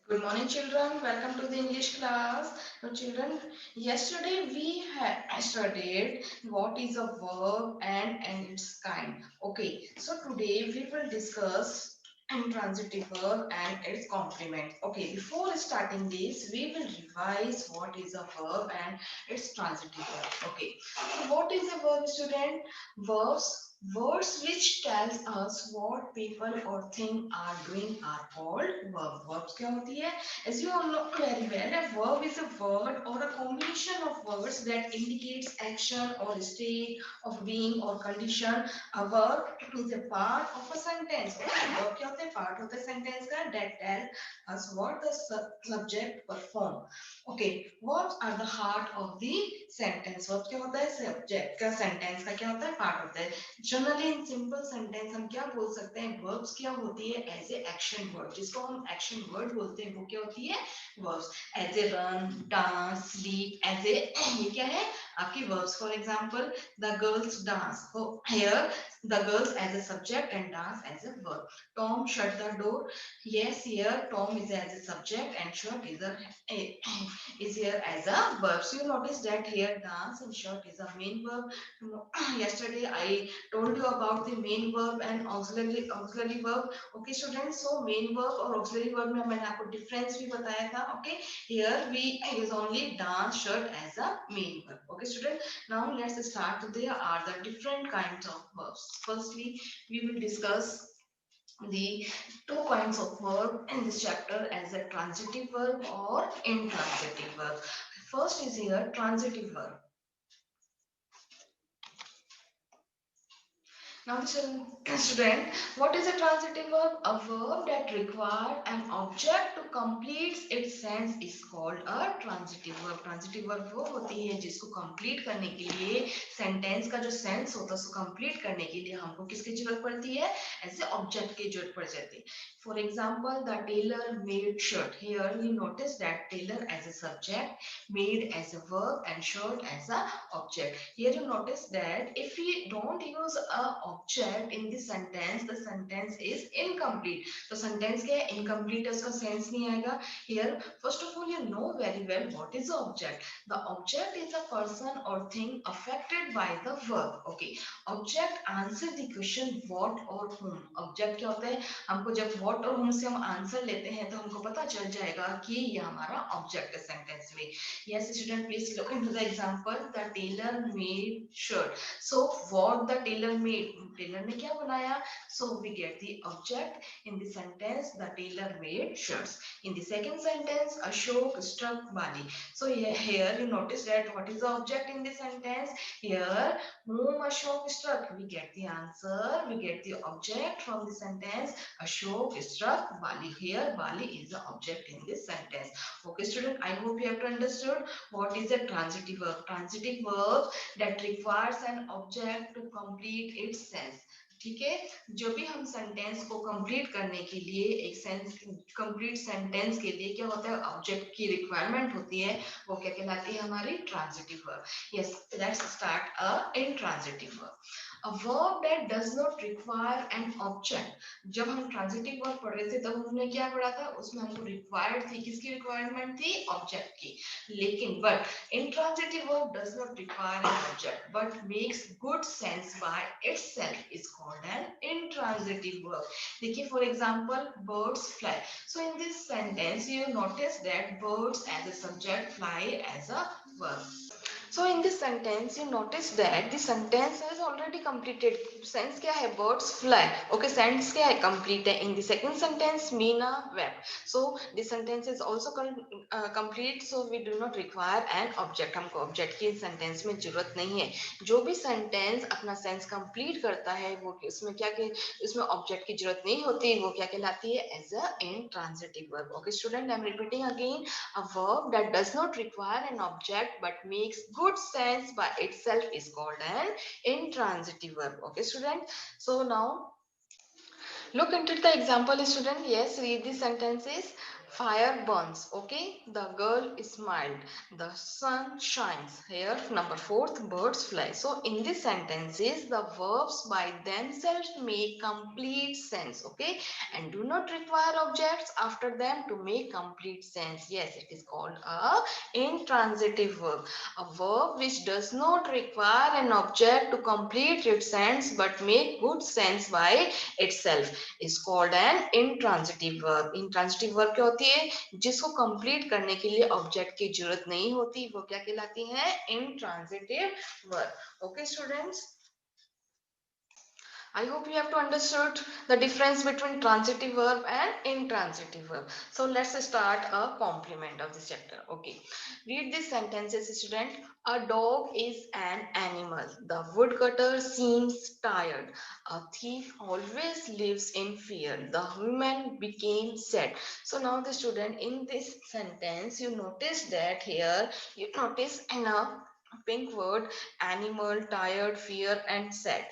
Good morning, children. Welcome to the English class. Now, children, yesterday we had studied what is a verb and its kind. Okay, so today we will discuss intransitive verb and its complement. Okay, before starting this, we will revise what is a verb and its transitive verb. Okay, so what is a verb, student? Words which tells us what people or thing are doing are called verb. Verbs क्या होती है? As you all know very well, a verb is a word or a combination of words that indicates action or state of being or condition. A verb is a part of a sentence. Verb क्या होता है? Part of the sentence का that tell us what the subject perform. Okay, verbs are the heart of the sentence. Verb क्या होता है? Subject का sentence का क्या होता है? Part होता है. जनरली इन सिंपल सेंटेंस हम क्या बोल सकते हैं? वर्ब्स क्या होती है? एज ए एक्शन वर्ड, जिसको हम एक्शन वर्ड बोलते हैं, वो क्या होती है? Verbs. As a run, dance, sleep, as a ये क्या है? आपकी verbs. For example, the girls dance. Here the girls as a subject and dance as a verb. Tom shut the door. Yes, here Tom is as a subject and shut is here as a verb. So you notice that here dance and shut is a main verb. Yesterday I told you about the main verb and auxiliary verb. Okay students, so main verb और auxiliary verb में मैंने आपको difference भी बताया था. Okay, here we use only dance shirt as a main verb. Okay student, now let's start. There are the different kinds of verbs. Firstly, we will discuss the two kinds of verb in this chapter as a transitive verb or intransitive verb. First is here transitive verb. Now, student, what is a transitive verb? A verb that requires an object to complete its sense is called a transitive verb. Transitive verb वो होती है जिसको complete करने के लिए sentence का जो sense होता है उसको complete करने के लिए हमको किसकी जरूरत पड़ती है? ऐसे object की जरूरत पड़ जाती है. For example, the tailor made shirt. Here you notice that tailor as a subject, made as a verb, and shirt as a object. Here you notice that if we don't use a object in the sentence is incomplete. So sentence क्या है? Incomplete है, उसका sense नहीं आएगा. Here, first of all, you know very well what is the object. The object is a person or thing affected by the verb. Okay. Object answer the question what or whom. Object क्या होता है? हमको जब what और whom से हम answer लेते हैं तो हमको पता चल जाएगा कि ये हमारा object है sentence में. Yes, student, please look into the example. The tailor made shirt. So what the tailor made? Tailor ने क्या बनाया? So we get the object in the sentence. The tailor made shirts. In the second sentence, Ashok struck Bali. So here you notice that what is the object in the sentence? Here, whom Ashok struck? We get the answer. We get the object from the sentence. Ashok struck Bali. Here, Bali is the object in this sentence. Okay, student, I hope you have to understood what is a transitive verb. Transitive verb that requires an object to complete its sense. ठीक है, जो भी हम sentence को complete करने के लिए एक सेंस कंप्लीट सेंटेंस के लिए क्या होता है? ऑब्जेक्ट की रिक्वायरमेंट होती है, वो क्या कहलाती है? हमारी transitive verb. Yes, let's start a intransitive verb. A verb that does not require an object. जब हम ट्रांजिटिव वर्ब पढ़ रहे थे तब हमने क्या पढ़ा था? उसमें हमको रिक्वायर्ड थी, किसकी रिक्वायरमेंट थी? ऑब्जेक्ट की. लेकिन but intransitive verb does not require an object but makes good sense by itself is called an intransitive verb. देखिए, for example, birds fly. So in this sentence you notice that birds as a subject, fly as a verb. So in this sentence, you notice that the sentence has already completed. Sense क्या है? Birds fly. Okay, sense क्या है? Complete है. In the second sentence, Meena wept. So the sentence is also complete. So we do not require an object. हमको object की sentence में जरूरत नहीं है. जो भी sentence अपना sense complete करता है, वो उसमें क्या के उसमें object की जरूरत नहीं होती. वो क्या कहलाती है? As a intransitive verb. Okay, student, I am repeating again. A verb that does not require an object but makes good sense by itself is called an intransitive verb. Okay, student. So now look into the example, student. Yes, read the sentences. Fire burns. Okay. The girl smiled. The sun shines. Here, number fourth, birds fly. So, in these sentences, the verbs by themselves make complete sense. Okay. And do not require objects after them to make complete sense. Yes, it is called a intransitive verb. A verb which does not require an object to complete its sense but make good sense by itself is called an intransitive verb. Intransitive verb क्या होती है? जिसको complete करने के लिए object की जरूरत नहीं होती, वो क्या कहलाती है? intransitive verb. Okay students, I hope you have to understood the difference between transitive verb and intransitive verb. So let's start a complement of this chapter. Okay. Read these sentences, student. A dog is an animal. The woodcutter seems tired. A thief always lives in fear. The woman became sad. So now the student, in this sentence, you notice that here, you notice in a pink word, animal, tired, fear and sad.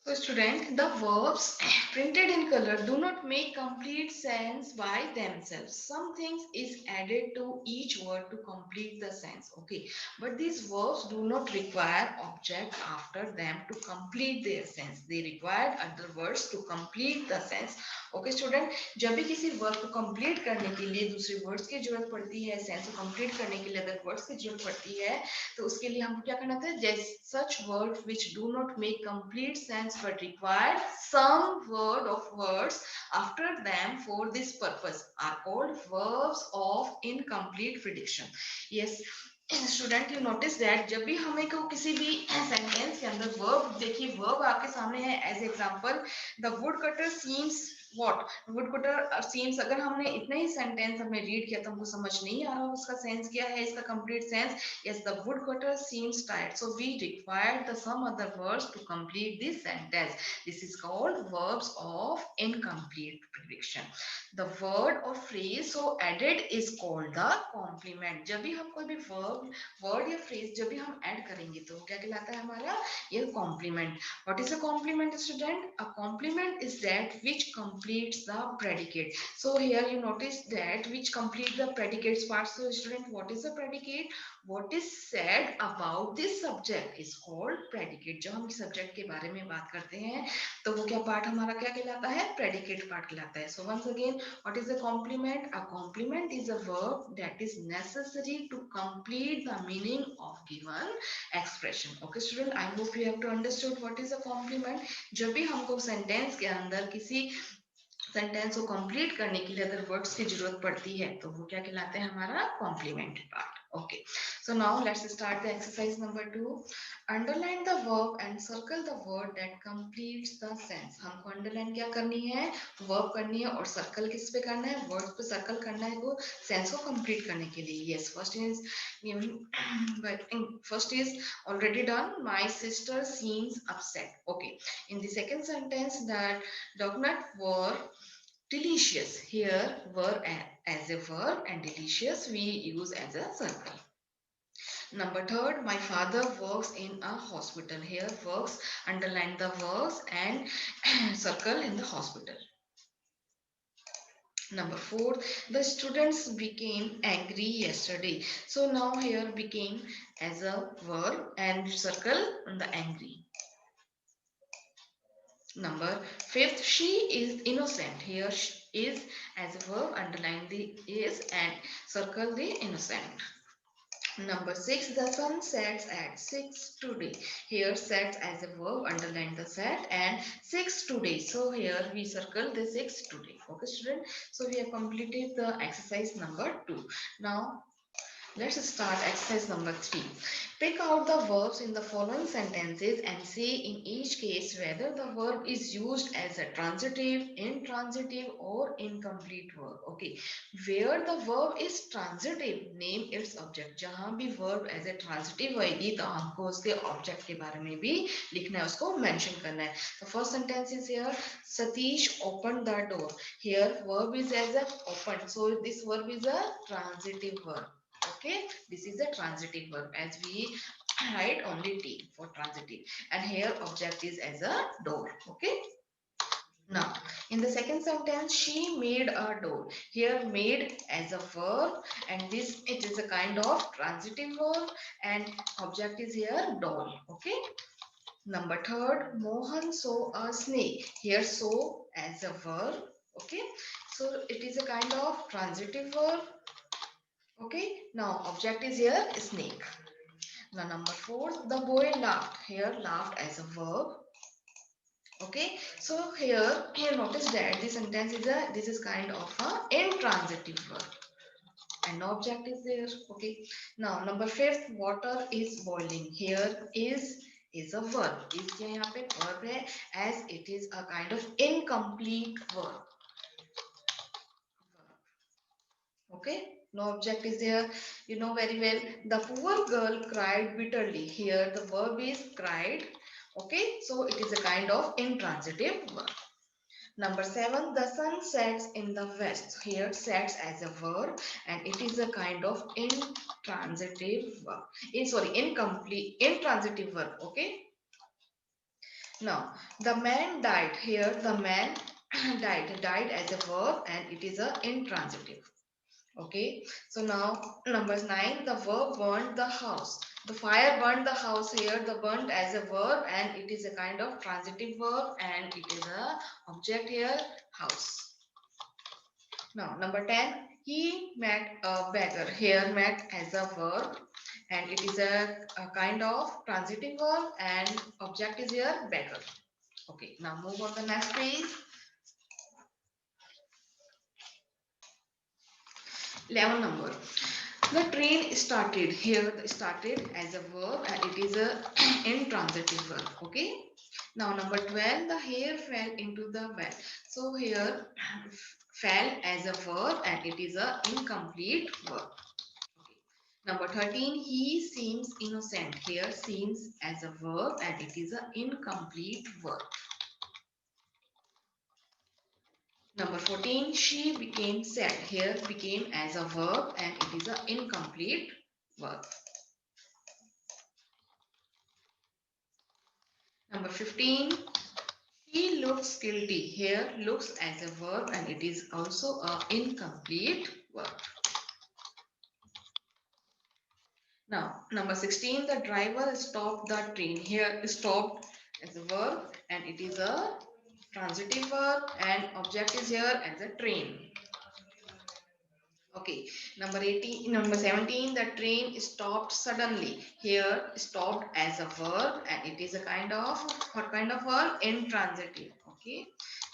So student, the verbs printed in color do not make complete sense by themselves. Some things is added to each word to complete the sense. Okay. But these verbs do not require object after them to complete their sense. They require other words to complete the sense. Okay student, जब भी किसी word को complete करने के लिए दूसरे words की जरूरत पड़ती है, सेंस को कंप्लीट करने के लिए अदर वर्ड्स की जरूरत पड़ती है, तो उसके लिए हमको क्या करना था? Such words which do not make complete sense but require some word of words after them for this purpose are called verbs of incomplete prediction. Yes student, you notice that जब भी हमें को किसी भी सेंटेंस के अंदर verb, देखिए verb आपके सामने है as example, the wood cutter seems what, wood cutter seems, अगर हमने इतना ही सेंटेंस हमने रीड किया तो हमको समझ नहीं आ रहा उसका सेंस क्या है, इसका complete sense. Yes, the woodcutter seems tired. So we require the some other words to complete this sentence. This is called verbs of incomplete prediction. The word or phrase so added is called the complement. जब भी हम कोई भी word या phrase जब भी हम add करेंगे तो क्या कहलाता है हमारा? ये complement. What is a complement, student? A complement is that which completes the predicate. So here you notice that which complete the predicates part. So student, what is a predicate? What is said about this subject is called predicate. जब हम subject के बारे में बात करते हैं तो वो क्या पार्ट हमारा क्या कहलाता है? predicate पार्ट कहलाता है. So once again, what is a complement? A complement is a verb that is necessary to complete the meaning of given expression. Okay student, I hope you have to understood what is a complement. जब भी हमको sentence के अंदर किसी sentence को complete करने के लिए अदर वर्ड्स की जरूरत पड़ती है तो वो क्या कहलाते हैं? हमारा complement part. Okay, so now let's start the exercise number 2. Underline the verb and circle the word that completes the sense. हमको अंडरलाइन क्या करनी है? वर्ब करनी है, और सर्कल किस पे करना है? वर्ड्स पे सर्कल करना है वो सेंस को कंप्लीट करने के लिए. Yes, first is already done. My sister seems upset. Okay, in the second sentence, that donut were delicious. Here were as a verb and delicious we use as a circle. Number third, my father works in a hospital. Here works, underline the works and circle in the hospital. Number four, the students became angry yesterday. So now here became as a verb and circle on the angry. Number fifth, she is innocent. Here is as a verb, underline the is and circle the innocent. Number six, the sun sets at 6 today. Here sets as a verb, underline the set and 6 today. So here we circle the 6 today. Okay student. So we have completed the exercise number 2. Now let's start exercise number 3. Pick out the verbs in the following sentences and say in each case whether the verb is used as a transitive, intransitive or incomplete verb. Okay. Where the verb is transitive, name its object. जहाँ भी verb as a transitive होएगी तो हमको उसके object के बारे में भी लिखना है, उसको mention करना है. The first sentence is here, Satish opened the door. Here verb is as a open. So this verb is a transitive verb. Okay, this is a transitive verb as we write only T for transitive, and here object is as a door. Okay. Now, In the second sentence, she made a doll. Here made as a verb, and this it is a kind of transitive verb, and object is here doll. Okay. Number third, Mohan saw a snake. Here saw as a verb. Okay. So it is a kind of transitive verb. Okay. Now object is here snake. Now number four, the boy laughed. Here laughed as a verb. Okay, so here notice that this sentence is this is kind of a intransitive verb and no object is there. Okay, now number fifth, water is boiling. Here is a verb. is यहाँ पे verb है, as it is a kind of incomplete verb. Okay, no object is there. You know very well. The poor girl cried bitterly. Here the verb is cried. Okay, so it is a kind of intransitive verb. Number seven, the sun sets in the west. Here, sets as a verb, and it is a kind of intransitive verb. Incomplete, intransitive verb. Okay. Now, the man died. Here, the man died as a verb, and it is a intransitive. Okay, so now number nine, the verb burned the house. The fire burned the house. Here the burnt as a verb, and it is a kind of transitive verb, and it is a object here, house. Now number 10, he met a beggar. Here met as a verb, and it is a kind of transitive verb, and object is here beggar. Okay, now move on the next page. 11 number. The train started. Here started as a verb, and it is a intransitive verb. Okay. Now number 12, the hare fell into the well. So here fell as a verb, and it is a incomplete verb. Okay. Number 13, he seems innocent. Here seems as a verb, and it is an incomplete verb. Number 14, she became sad. Here became as a verb, and it is an incomplete verb. Number 15, he looks guilty. Here looks as a verb, and it is also an incomplete verb. Now, number 16, the driver stopped the train. Here stopped as a verb, and it is a transitive verb, and object is here as a train. Okay, number 18, number 17, the train stopped suddenly. Here stopped as a verb, and it is a kind of, what kind of verb? Intransitive. Okay.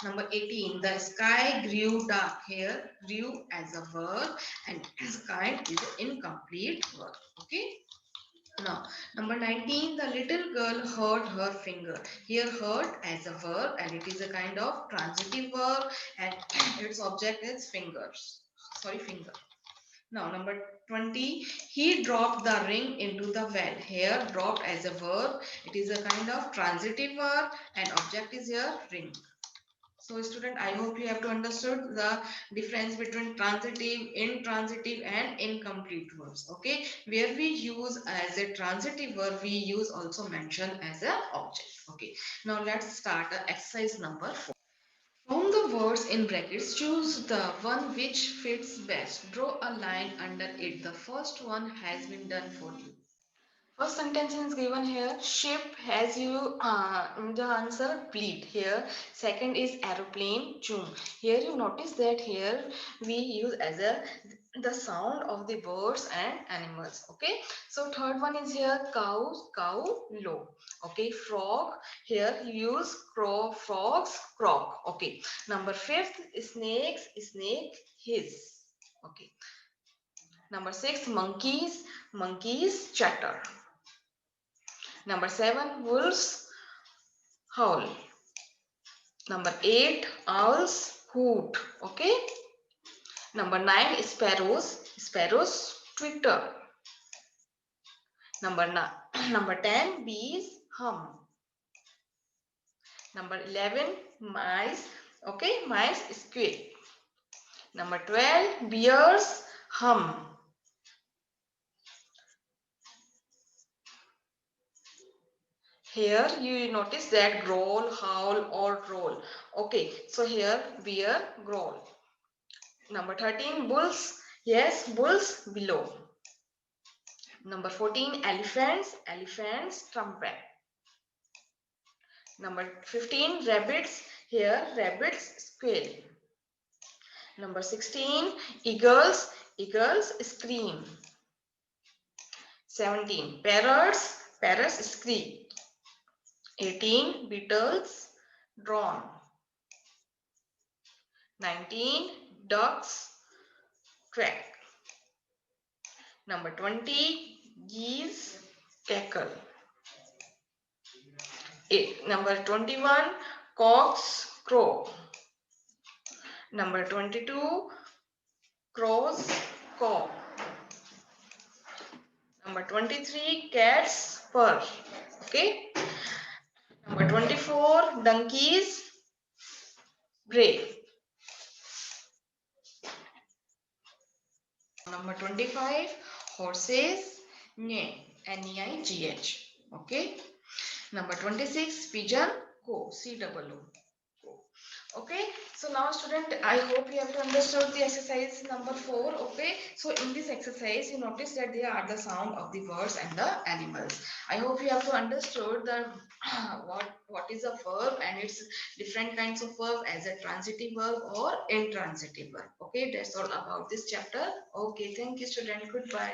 Number 18, the sky grew dark. Here grew as a verb, and sky is an incomplete verb. Okay. Now, number 19, the little girl hurt her finger. Here hurt as a verb, and it is a kind of transitive verb, and its object is fingers. Sorry, finger. Now, number 20, he dropped the ring into the well. Here, dropped as a verb. It is a kind of transitive verb, and object is here, ring. So, student, I hope you have to understood the difference between transitive, intransitive, and incomplete verbs. Okay, where we use as a transitive verb, we use also mention as a object. Okay, now let's start exercise number 4. From the words in brackets, choose the one which fits best. Draw a line under it. The first one has been done for you. First sentence is given here. Ship has you the answer bleed here. Second is aeroplane choom. Here you notice that here we use as a the sound of the birds and animals. Okay. So third one is here cow low. Okay. Frog here you use crow frogs croak. Okay. Number fifth snake his. Okay. Number six monkeys chatter. Number 7, wolves howl. Number 8, owls hoot. Okay. Number 9, sparrows twitter. Number 10, bees hum. Number 11, mice. Okay, mice squeak. Number 12, bears hum. Here you notice that growl, howl or roll. Okay, so here bear, growl. Number 13, bulls. Yes, bulls, below. Number 14, elephants, elephants, trumpet. Number 15, rabbits. Here, rabbits, squeal. Number 16, eagles, eagles, scream. 17, parrots, parrots, scream. 18, beetles, drone. 19, ducks, quack. Number 20, geese, cackle. Number 21, cocks, crow. Number 22, crows, caw. Number 23, cats, purr. Okay. Number 24, donkeys, bray. Number 25, horses, neigh, N-E-I-G-H. Okay. Number 26, pigeon, co, C-O-O. Okay, so now student, I hope you have understood the exercise number 4. Okay, so in this exercise you notice that they are the sound of the birds and the animals. I hope you have to understood the what is a verb and its different kinds of verb as a transitive verb or intransitive verb. Okay, that's all about this chapter. Okay, thank you student, goodbye.